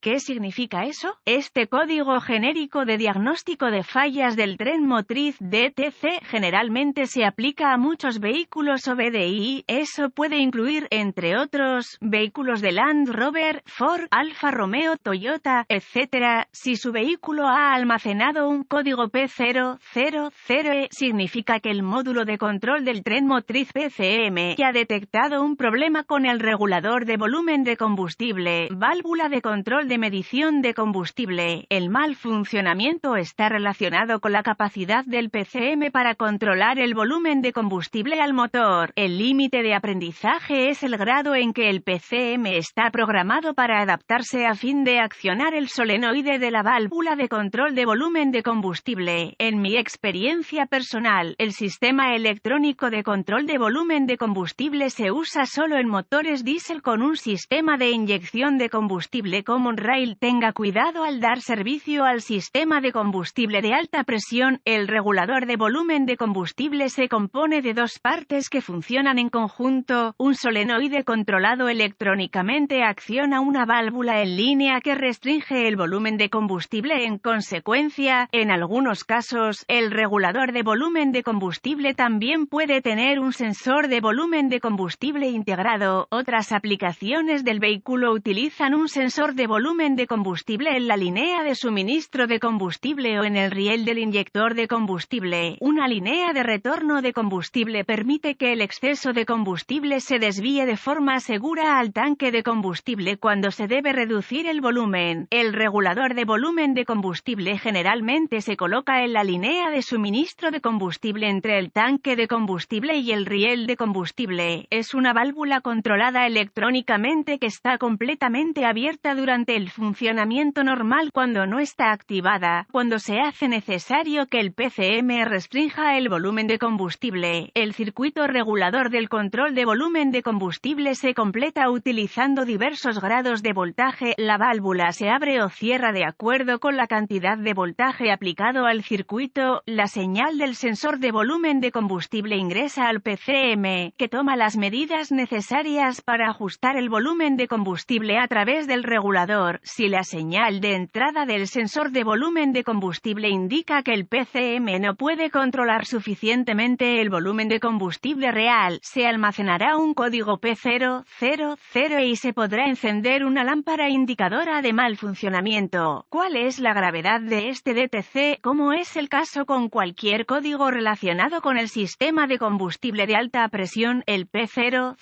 ¿Qué significa eso? Este código genérico de diagnóstico de fallas del tren motriz DTC generalmente se aplica a muchos vehículos o VDI. Eso puede incluir, entre otros, vehículos de Land Rover, Ford, Alfa Romeo, Toyota, etc. Si su vehículo ha almacenado un código P000E, significa que el módulo de control del tren motriz PCM ha detectado un problema con el regulador de volumen de combustible, válvula de control de medición de combustible. El mal funcionamiento está relacionado con la capacidad del PCM para controlar el volumen de combustible al motor. El límite de aprendizaje es el grado en que el PCM está programado para adaptarse a fin de accionar el solenoide de la válvula de control de volumen de combustible. En mi experiencia personal, el sistema electrónico de control de volumen de combustible se usa solo en motores diésel con un sistema de inyección de combustible Common Rail. Tenga cuidado al dar servicio al sistema de combustible de alta presión. El regulador de volumen de combustible se compone de dos partes que funcionan en conjunto. Un solenoide controlado electrónicamente acciona una válvula en línea que restringe el volumen de combustible. En consecuencia, en algunos casos, el regulador de volumen de combustible también puede tener un sensor de volumen de combustible integrado. Otras aplicaciones del vehículo utilizan un sensor de volumen de combustible en la línea de suministro de combustible o en el riel del inyector de combustible. Una línea de retorno de combustible permite que el exceso de combustible se desvíe de forma segura al tanque de combustible cuando se debe reducir el volumen. El regulador de volumen de combustible generalmente se coloca en la línea de suministro de combustible entre el tanque de combustible y el riel de combustible. Es una válvula controlada electrónicamente que está completamente abierta durante el funcionamiento normal cuando no está activada, cuando se hace necesario que el PCM restrinja el volumen de combustible. El circuito regulador del control de volumen de combustible se completa utilizando diversos grados de voltaje. La válvula se abre o cierra de acuerdo con la cantidad de voltaje aplicado al circuito. La señal del sensor de volumen de combustible ingresa al PCM, que toma las medidas necesarias para ajustar el volumen de combustible a través del regulador. Si la señal de entrada del sensor de volumen de combustible indica que el PCM no puede controlar suficientemente el volumen de combustible real, se almacenará un código P000 y se podrá encender una lámpara indicadora de mal funcionamiento. ¿Cuál es la gravedad de este DTC? Como es el caso con cualquier código relacionado con el sistema de combustible de alta presión, el P000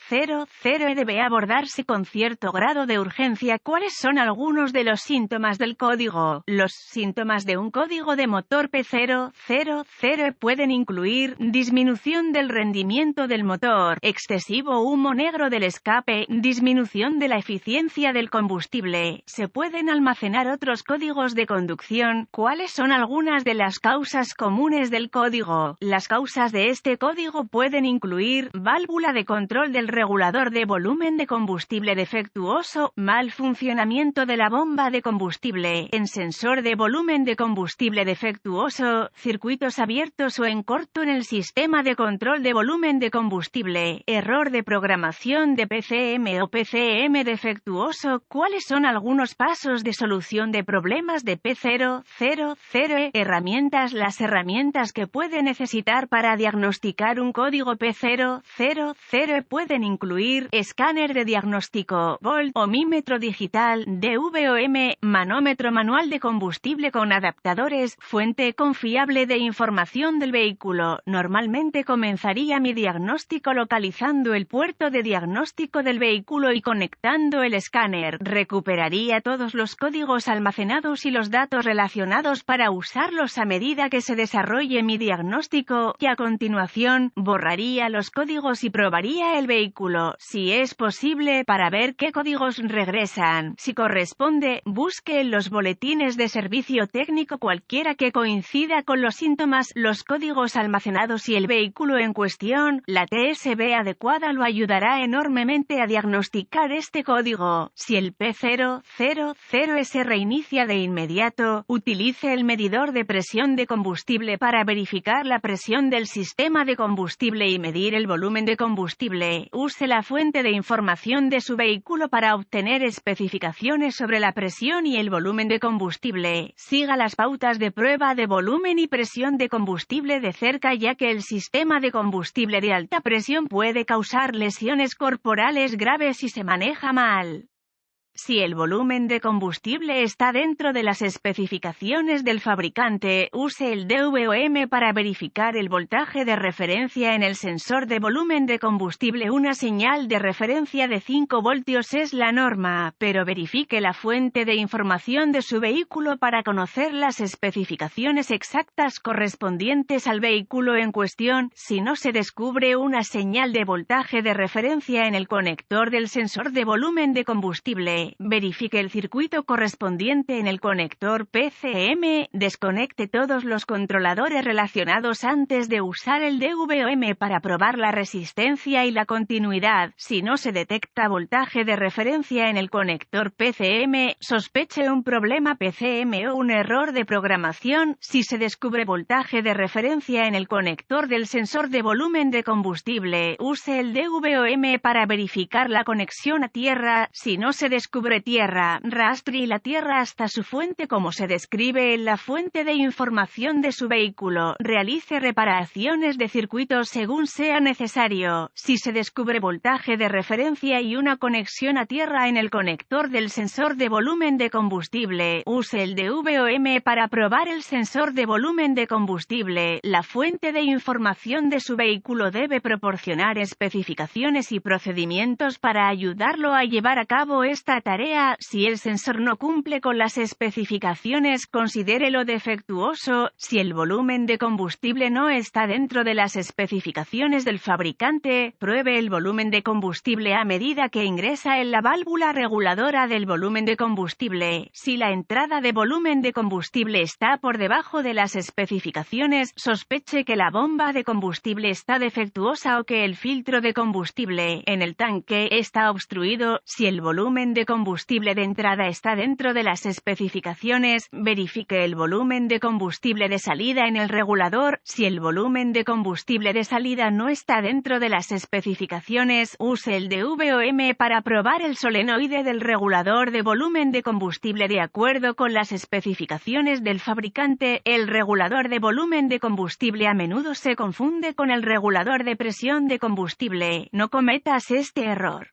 debe abordarse con cierto grado de urgencia. ¿Cuáles son algunos de los síntomas del código? Los síntomas de un código de motor P000 pueden incluir disminución del rendimiento del motor, excesivo humo negro del escape, disminución de la eficiencia del combustible. Se pueden almacenar otros códigos de conducción. ¿Cuáles son algunas de las causas comunes del código? Las causas de este código pueden incluir válvula de control del regulador de volumen de combustible defectuoso, mal funcionamiento de la bomba de combustible, en sensor de volumen de combustible defectuoso, circuitos abiertos o en corto en el sistema de control de volumen de combustible, error de programación de PCM o PCM defectuoso. ¿Cuáles son algunos pasos de solución de problemas de P000? Herramientas. Las herramientas que puede necesitar para diagnosticar un código P000 pueden incluir escáner de diagnóstico, volt, ohmímetro digital, DVOM, manómetro manual de combustible con adaptadores, fuente confiable de información del vehículo. Normalmente comenzaría mi diagnóstico localizando el puerto de diagnóstico del vehículo y conectando el escáner. Recuperaría todos los códigos almacenados y los datos relacionados para usarlos a medida que se desarrolle mi diagnóstico, y a continuación, borraría los códigos y probaría el vehículo, si es posible, para ver qué códigos regresan. Si corresponde, busque en los boletines de servicio técnico cualquiera que coincida con los síntomas, los códigos almacenados y el vehículo en cuestión. La TSB adecuada lo ayudará enormemente a diagnosticar este código. Si el P000 se reinicia de inmediato, utilice el medidor de presión de combustible para verificar la presión del sistema de combustible y medir el volumen de combustible. Use la fuente de información de su vehículo para obtener especificaciones sobre la presión y el volumen de combustible. Siga las pautas de prueba de volumen y presión de combustible de cerca, ya que el sistema de combustible de alta presión puede causar lesiones corporales graves si se maneja mal. Si el volumen de combustible está dentro de las especificaciones del fabricante, use el DVOM para verificar el voltaje de referencia en el sensor de volumen de combustible. Una señal de referencia de 5 voltios es la norma, pero verifique la fuente de información de su vehículo para conocer las especificaciones exactas correspondientes al vehículo en cuestión. Si no se descubre una señal de voltaje de referencia en el conector del sensor de volumen de combustible, verifique el circuito correspondiente en el conector PCM, desconecte todos los controladores relacionados antes de usar el DVOM para probar la resistencia y la continuidad. Si no se detecta voltaje de referencia en el conector PCM, sospeche un problema PCM o un error de programación. Si se descubre voltaje de referencia en el conector del sensor de volumen de combustible, use el DVOM para verificar la conexión a tierra. Si no se descubre tierra, rastre la tierra hasta su fuente como se describe en la fuente de información de su vehículo. Realice reparaciones de circuitos según sea necesario. Si se descubre voltaje de referencia y una conexión a tierra en el conector del sensor de volumen de combustible, use el DVOM para probar el sensor de volumen de combustible. La fuente de información de su vehículo debe proporcionar especificaciones y procedimientos para ayudarlo a llevar a cabo esta tarea. Si el sensor no cumple con las especificaciones, considérelo defectuoso. Si el volumen de combustible no está dentro de las especificaciones del fabricante, pruebe el volumen de combustible a medida que ingresa en la válvula reguladora del volumen de combustible. Si la entrada de volumen de combustible está por debajo de las especificaciones, sospeche que la bomba de combustible está defectuosa o que el filtro de combustible en el tanque está obstruido. Si el volumen de combustible de entrada está dentro de las especificaciones, verifique el volumen de combustible de salida en el regulador. Si el volumen de combustible de salida no está dentro de las especificaciones, use el DVOM para probar el solenoide del regulador de volumen de combustible de acuerdo con las especificaciones del fabricante. El regulador de volumen de combustible a menudo se confunde con el regulador de presión de combustible. No cometas este error.